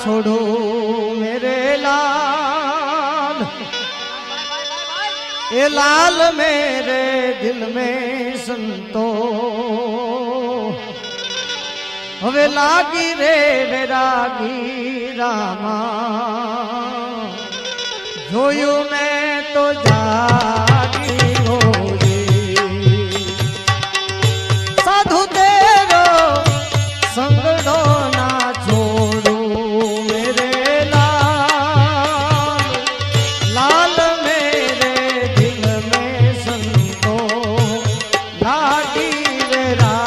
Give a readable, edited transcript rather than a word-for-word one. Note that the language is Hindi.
छोड़ो मेरे लाल, ये लाल मेरे दिल में संतो हवे लागी रे वैरागी रामा जोयू मैं तो जागी हो रे साधु तेरो संगड़ो ना छोड़ू मेरे लाल, लाल मेरे दिल में संतो लागी रे रामा